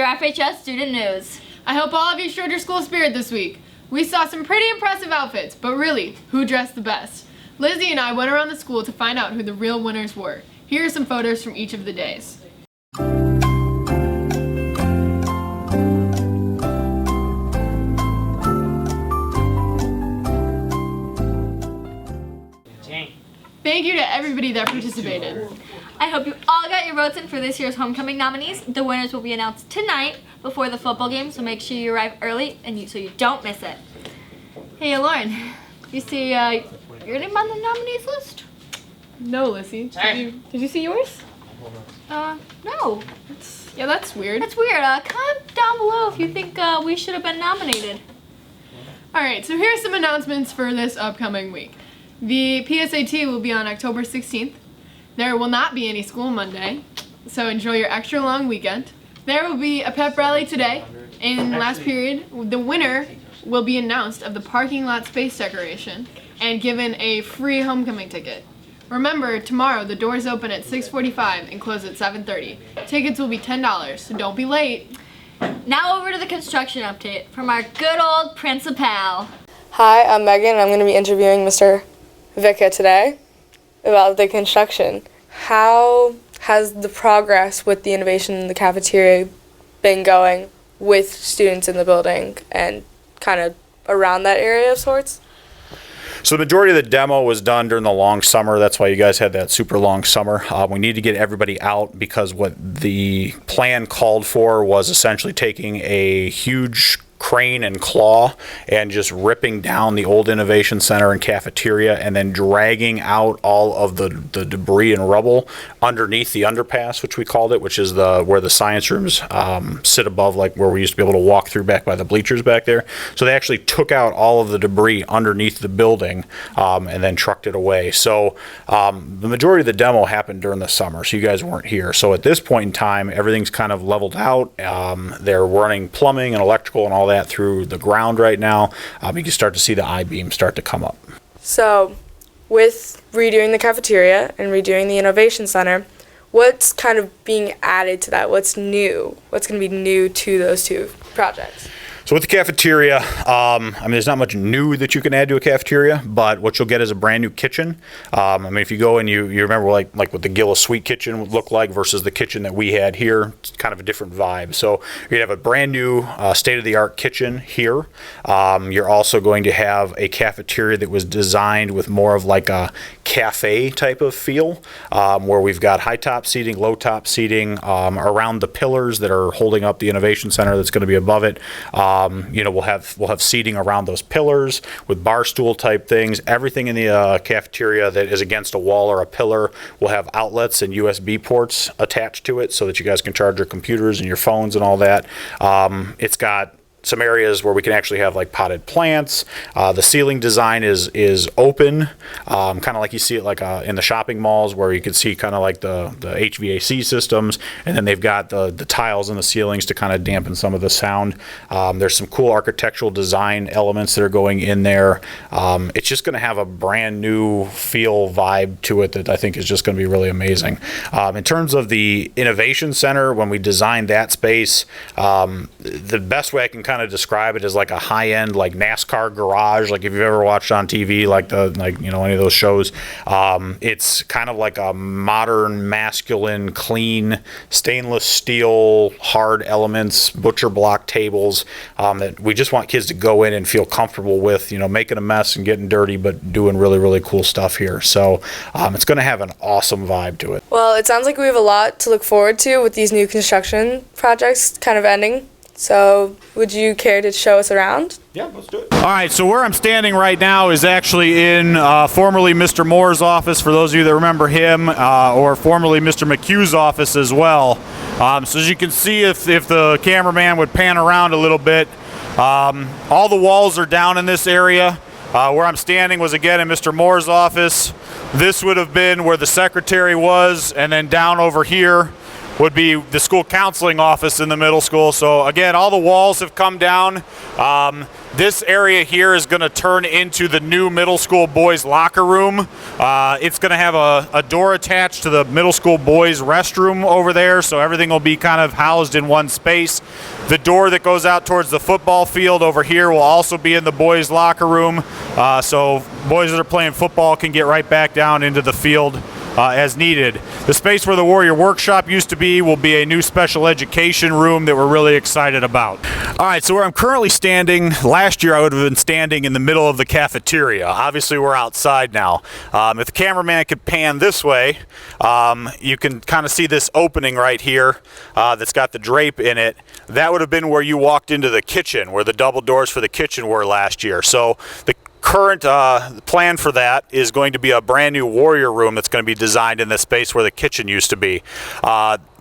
FHS Student News. I hope all of you showed your school spirit this week. We saw some pretty impressive outfits, but really, who dressed the best? Lizzie and I went around the school to find out who the real winners were. Here are some photos from each of the days. Thank you to everybody that participated. I hope you all got your votes in for this year's homecoming nominees. The winners will be announced tonight before the football game, so make sure you arrive early so you don't miss it. Hey, Lauren, you see your name on the nominees list? No, Lizzie. Did you see yours? No. Yeah, that's weird. That's weird. Comment down below if you think we should have been nominated. Alright, so here's some announcements for this upcoming week. The PSAT will be on October 16th. There will not be any school Monday, so enjoy your extra long weekend. There will be a pep rally today. In last period, the winner will be announced of the parking lot space decoration and given a free homecoming ticket. Remember, tomorrow the doors open at 6:45 and close at 7:30. Tickets will be $10, so don't be late. Now over to the construction update from our good old principal. Hi, I'm Megan, and I'm going to be interviewing Mr. Vicka today about the construction. How has the progress with the innovation in the cafeteria been going with students in the building and kind of around that area of sorts? So the majority of the demo was done during the long summer. That's why you guys had that super long summer. We need to get everybody out because what the plan called for was essentially taking a huge crane and claw and just ripping down the old innovation center and cafeteria and then dragging out all of the debris and rubble underneath the underpass, which we called it, which is where the science rooms sit above, like where we used to be able to walk through back by the bleachers back there. So they actually took out all of the debris underneath the building and then trucked it away. So the majority of the demo happened during the summer, so you guys weren't here. So at this point in time, everything's kind of leveled out. They're running plumbing and electrical and all that through the ground right now. You can start to see the I-beam start to come up. So, with redoing the cafeteria and redoing the innovation center, what's kind of being added to that? What's new? What's going to be new to those two projects? So with the cafeteria, there's not much new that you can add to a cafeteria, but what you'll get is a brand new kitchen. If you go and you remember like what the Gillis Suite kitchen would look like versus the kitchen that we had here, it's kind of a different vibe. So you're gonna have a brand new state-of-the-art kitchen here. You're also going to have a cafeteria that was designed with more of like a cafe type of feel, where we've got high top seating, low top seating around the pillars that are holding up the innovation center that's going to be above it. We'll have seating around those pillars with bar stool type things. Everything in the cafeteria that is against a wall or a pillar will have outlets and USB ports attached to it so that you guys can charge your computers and your phones and all that. It's got some areas where we can actually have like potted plants. The ceiling design is open, kind of like you see it like in the shopping malls where you can see kind of like the HVAC systems, and then they've got the tiles in the ceilings to kind of dampen some of the sound. There's some cool architectural design elements that are going in there. It's just going to have a brand new feel vibe to it that I think is just going to be really amazing. In terms of the innovation center, when we designed that space, the best way I can kind of describe it as like a high-end like NASCAR garage, like if you've ever watched on TV any of those shows. It's kind of like a modern, masculine, clean stainless steel hard elements, butcher block tables that we just want kids to go in and feel comfortable with, making a mess and getting dirty but doing really, really cool stuff here. So it's going to have an awesome vibe to it. Well, it sounds like we have a lot to look forward to with these new construction projects kind of ending. So, would you care to show us around? Yeah, let's do it. All right, so where I'm standing right now is actually in formerly Mr. Moore's office, for those of you that remember him, or formerly Mr. McHugh's office as well. So as you can see, if the cameraman would pan around a little bit, all the walls are down in this area. Where I'm standing was again in Mr. Moore's office. This would have been where the secretary was, and then down over here would be the school counseling office in the middle school. So again, all the walls have come down. This area here is going to turn into the new middle school boys locker room. It's going to have a door attached to the middle school boys restroom over there, so everything will be kind of housed in one space. The door that goes out towards the football field over here will also be in the boys locker room, so boys that are playing football can get right back down into the field as needed. The space where the Warrior Workshop used to be will be a new special education room that we're really excited about. All right, so where I'm currently standing, last year I would have been standing in the middle of the cafeteria. Obviously we're outside now. If the cameraman could pan this way, you can kind of see this opening right here that's got the drape in it. That would have been where you walked into the kitchen, where the double doors for the kitchen were last year. So the current plan for that is going to be a brand new Warrior room that's going to be designed in the space where the kitchen used to be.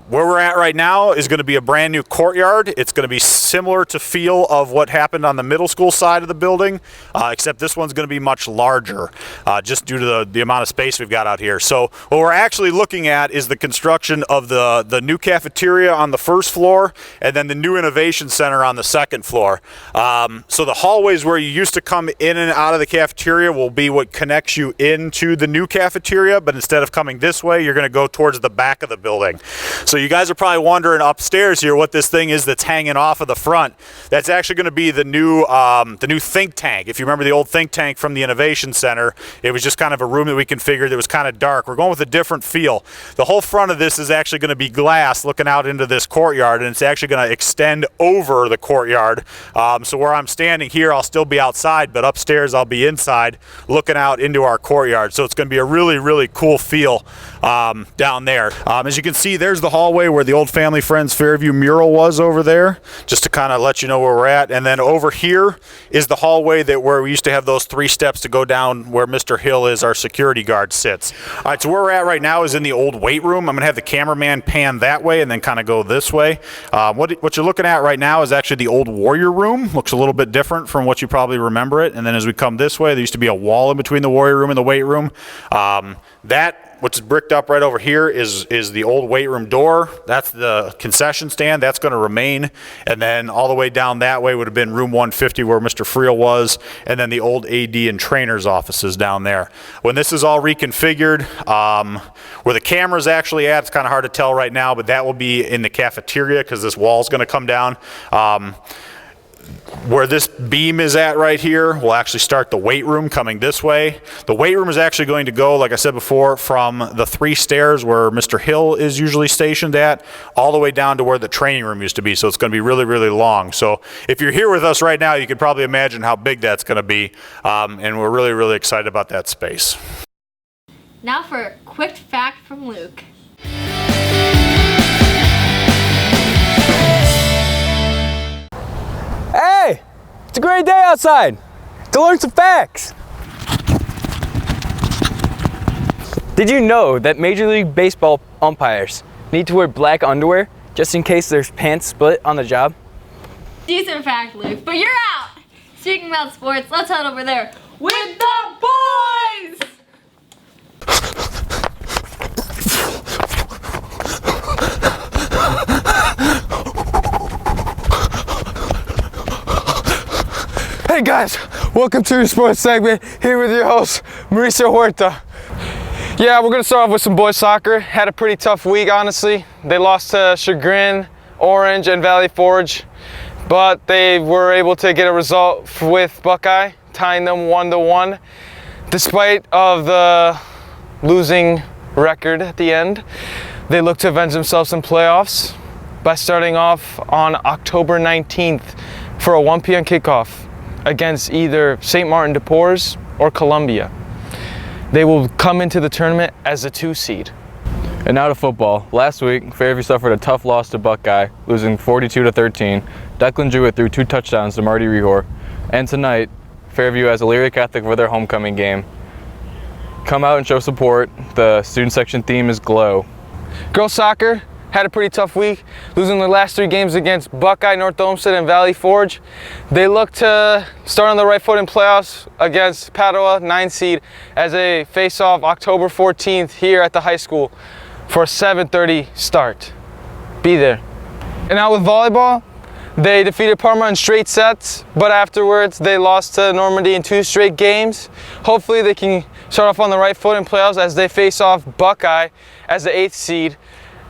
Where we're at right now is going to be a brand new courtyard. It's going to be similar to feel of what happened on the middle school side of the building, except this one's going to be much larger, just due to the amount of space we've got out here. So what we're actually looking at is the construction of the new cafeteria on the first floor, and then the new innovation center on the second floor. So the hallways where you used to come in and out of the cafeteria will be what connects you into the new cafeteria, but instead of coming this way, you're going to go towards the back of the building. So you guys are probably wondering upstairs here what this thing is that's hanging off of the front. That's actually going to be the new think tank. If you remember the old think tank from the Innovation Center, it was just kind of a room that we configured that was kind of dark. We're going with a different feel. The whole front of this is actually going to be glass looking out into this courtyard, and it's actually going to extend over the courtyard. So where I'm standing here, I'll still be outside, but upstairs I'll be inside looking out into our courtyard. So it's going to be a really, really cool feel down there. As you can see, there's the hallway where the old Family Friends Fairview mural was over there, just to kind of let you know where we're at. And then over here is the hallway where we used to have those 3 steps to go down where Mr. Hill is, our security guard, sits. All right, so where we're at right now is in the old weight room. I'm going to have the cameraman pan that way and then kind of go this way. What you're looking at right now is actually the old Warrior room. Looks a little bit different from what you probably remember it. And then as we come this way, there used to be a wall in between the Warrior room and the weight room. What's bricked up right over here is the old weight room door. That's the concession stand. That's going to remain. And then all the way down that way would have been room 150 where Mr. Friel was, and then the old AD and trainer's offices down there. When this is all reconfigured, where the camera's actually at, it's kind of hard to tell right now, but that will be in the cafeteria because this wall's going to come down. Where this beam is at right here, we'll actually start the weight room coming this way. The weight room is actually going to go, like I said before, from the 3 stairs where Mr. Hill is usually stationed at, all the way down to where the training room used to be. So it's going to be really, really long. So if you're here with us right now, you can probably imagine how big that's going to be. And we're really, really excited about that space. Now for a quick fact from Luke. Hey, it's a great day outside to learn some facts. Did you know that Major League Baseball umpires need to wear black underwear just in case there's pants split on the job? Decent fact, Luke, but you're out! Speaking about sports, let's head over there with the boys! Hey guys, welcome to your sports segment, here with your host, Mauricio Huerta. Yeah, we're gonna start off with some boys soccer. Had a pretty tough week, honestly. They lost to Chagrin, Orange, and Valley Forge, but they were able to get a result with Buckeye, tying them 1-1. Despite of the losing record at the end, they look to avenge themselves in playoffs by starting off on October 19th for a 1 p.m. kickoff against either St. Martin de Porres or Columbia. They will come into the tournament as a 2 seed. And now to football. Last week, Fairview suffered a tough loss to Buckeye, losing 42-13. Declan Jewett threw 2 touchdowns to Marty Rehor. And tonight, Fairview has Elyria Catholic for their homecoming game. Come out and show support. The student section theme is Glow. Girls soccer had a pretty tough week, losing their last 3 games against Buckeye, North Olmsted, and Valley Forge. They look to start on the right foot in playoffs against Padua, 9 seed, as they face off October 14th here at the high school for a 7:30 start. Be there. And now with volleyball, They defeated Parma in straight sets, but afterwards they lost to Normandy in 2 straight games. Hopefully they can start off on the right foot in playoffs as they face off Buckeye as the 8th seed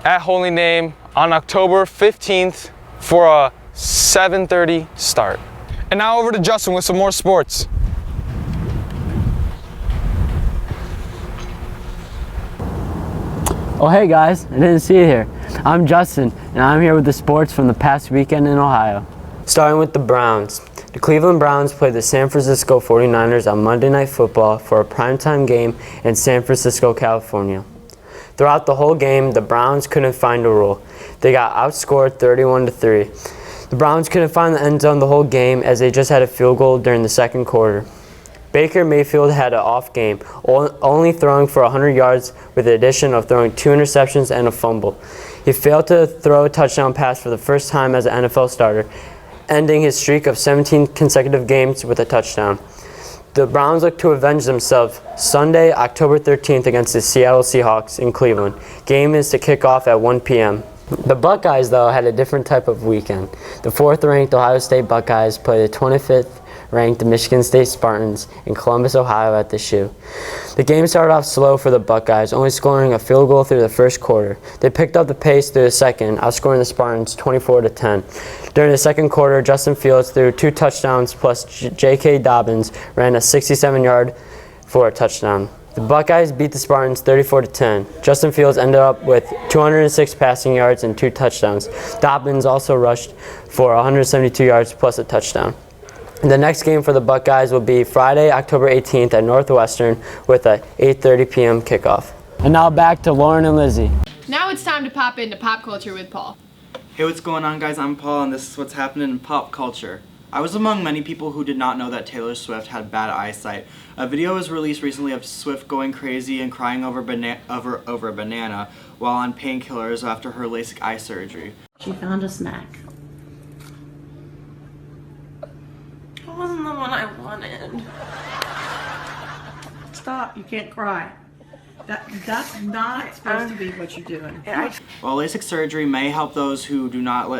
at Holy Name on October 15th for a 7:30 start. And now over to Justin with some more sports. Oh hey guys, I didn't see you here. I'm Justin, and I'm here with the sports from the past weekend in Ohio. Starting with the Browns. The Cleveland Browns played the San Francisco 49ers on Monday Night Football for a primetime game in San Francisco, California. Throughout the whole game, the Browns couldn't find a rule. They got outscored 31-3. The Browns couldn't find the end zone the whole game as they just had a field goal during the second quarter. Baker Mayfield had an off game, only throwing for 100 yards with the addition of throwing 2 interceptions and a fumble. He failed to throw a touchdown pass for the first time as an NFL starter, ending his streak of 17 consecutive games with a touchdown. The Browns look to avenge themselves Sunday, October 13th against the Seattle Seahawks in Cleveland. Game is to kick off at 1 p.m. The Buckeyes, though, had a different type of weekend. The 4th-ranked Ohio State Buckeyes played the 25th-ranked Michigan State Spartans in Columbus, Ohio at the Shoe. The game started off slow for the Buckeyes, only scoring a field goal through the first quarter. They picked up the pace through the second, outscoring the Spartans 24-10. During the second quarter, Justin Fields threw 2 touchdowns plus J.K. Dobbins ran a 67-yard for a touchdown. The Buckeyes beat the Spartans 34-10. Justin Fields ended up with 206 passing yards and 2 touchdowns. Dobbins also rushed for 172 yards plus a touchdown. The next game for the Buckeyes will be Friday, October 18th at Northwestern with a 8:30 p.m. kickoff. And now back to Lauren and Lizzie. Now it's time to pop into pop culture with Paul. Hey, what's going on, guys? I'm Paul, and this is what's happening in pop culture. I was among many people who did not know that Taylor Swift had bad eyesight. A video was released recently of Swift going crazy and crying over a banana while on painkillers after her LASIK eye surgery. She found a snack. It wasn't the one I wanted. Stop, you can't cry. That's not supposed to be what you're doing. While LASIK surgery may help those who do not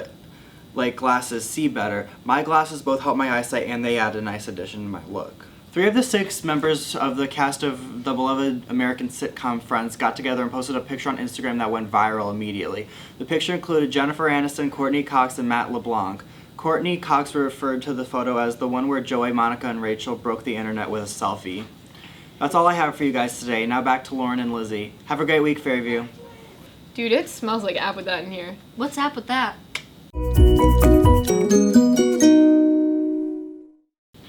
like glasses see better, my glasses both help my eyesight and they add a nice addition to my look. 3 of the 6 members of the cast of the beloved American sitcom Friends got together and posted a picture on Instagram that went viral immediately. The picture included Jennifer Aniston, Courtney Cox, and Matt LeBlanc. Courtney Cox referred to the photo as the one where Joey, Monica, and Rachel broke the internet with a selfie. That's all I have for you guys today. Now back to Lauren and Lizzie. Have a great week, Fairview. Dude, it smells like Apple in here. What's up with that?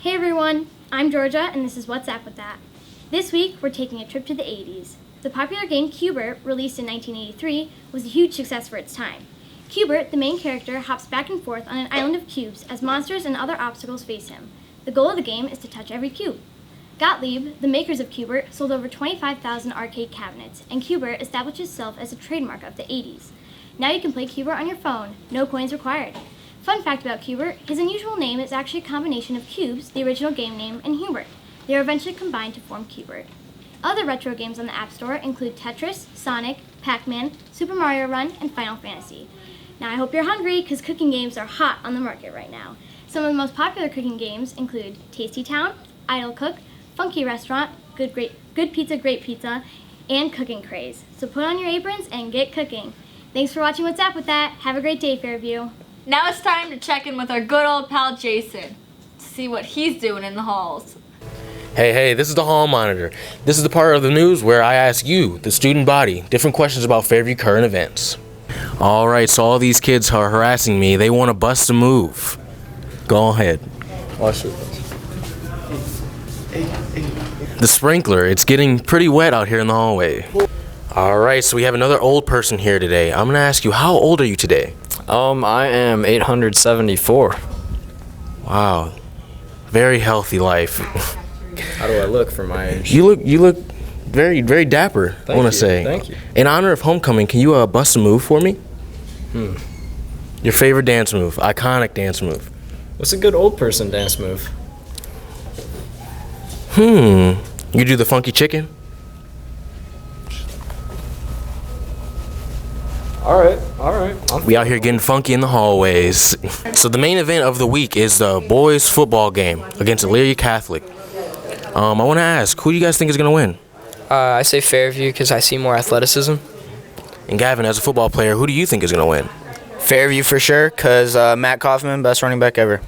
Hey everyone, I'm Georgia and this is What's Up With That. This week we're taking a trip to the 80s. The popular game Q*bert, released in 1983, was a huge success for its time. Q*bert, the main character, hops back and forth on an island of cubes as monsters and other obstacles face him. The goal of the game is to touch every cube. Gottlieb, the makers of Q*bert, sold over 25,000 arcade cabinets, and Q*bert established itself as a trademark of the 80s. Now you can play Q*bert on your phone, no coins required. Fun fact about Q*bert, his unusual name is actually a combination of cubes, the original game name, and Hubert. They were eventually combined to form Q*bert. Other retro games on the App Store include Tetris, Sonic, Pac-Man, Super Mario Run, and Final Fantasy. Now I hope you're hungry, because cooking games are hot on the market right now. Some of the most popular cooking games include Tasty Town, Idle Cook, Funky Restaurant, Good Pizza, Great Pizza, and Cooking Craze. So put on your aprons and get cooking. Thanks for watching What's Up With That. Have a great day, Fairview. Now it's time to check in with our good old pal Jason to see what he's doing in the halls. Hey, this is the Hall Monitor. This is the part of the news where I ask you, the student body, different questions about Fairview current events. Alright, so all these kids are harassing me. They want to bust a move. Go ahead. Watch it. The sprinkler, it's getting pretty wet out here in the hallway. Alright, so we have another old person here today. I'm going to ask you, how old are you today? I am 874. Wow. Very healthy life. How do I look for my age? You look very, very dapper, I want to say. Thank you. In honor of homecoming, can you bust a move for me? Your favorite dance move, iconic dance move. What's a good old person dance move? You do the funky chicken? All right. We out here getting funky in the hallways. So the main event of the week is the boys football game against Elyria Catholic. I want to ask, who do you guys think is going to win? I say Fairview because I see more athleticism. And Gavin, as a football player, who do you think is going to win? Fairview for sure, because Matt Kaufman, best running back ever.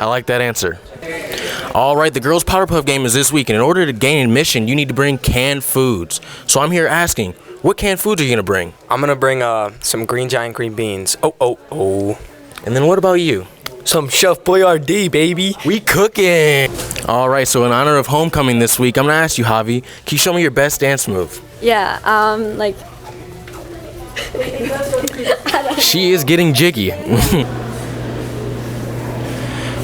I like that answer. All right, the girls' Powder Puff game is this week, and in order to gain admission, you need to bring canned foods. So I'm here asking, what canned foods are you going to bring? I'm going to bring some Green Giant green beans. Oh. And then what about you? Some Chef Boyardee, baby. We cooking. All right, so in honor of homecoming this week, I'm going to ask you, Javi, can you show me your best dance move? Yeah, like... She is getting jiggy.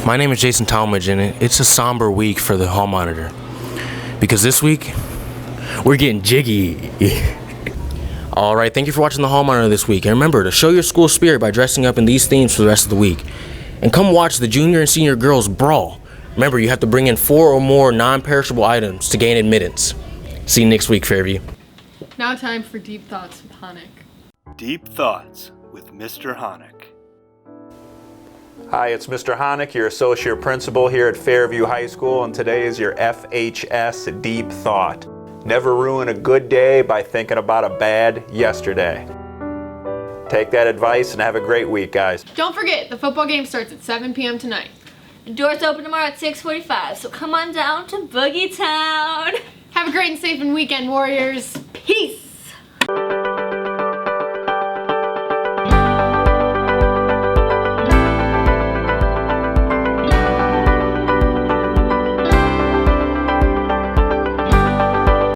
My name is Jason Talmadge, and it's a somber week for the hall monitor. Because this week, we're getting jiggy. All right, thank you for watching the hall monitor this week. And remember to show your school spirit by dressing up in these themes for the rest of the week. And come watch the junior and senior girls brawl. Remember, you have to bring in 4 or more non-perishable items to gain admittance. See you next week, Fairview. Now time for Deep Thoughts with Hanek. Deep Thoughts with Mr. Hanek. Hi, it's Mr. Hanek, your associate principal here at Fairview High School, and today is your FHS Deep Thought. Never ruin a good day by thinking about a bad yesterday. Take that advice and have a great week, guys. Don't forget, the football game starts at 7 p.m. tonight. The doors open tomorrow at 6:45, so come on down to Boogie Town. Have a great and safe weekend, Warriors. Peace.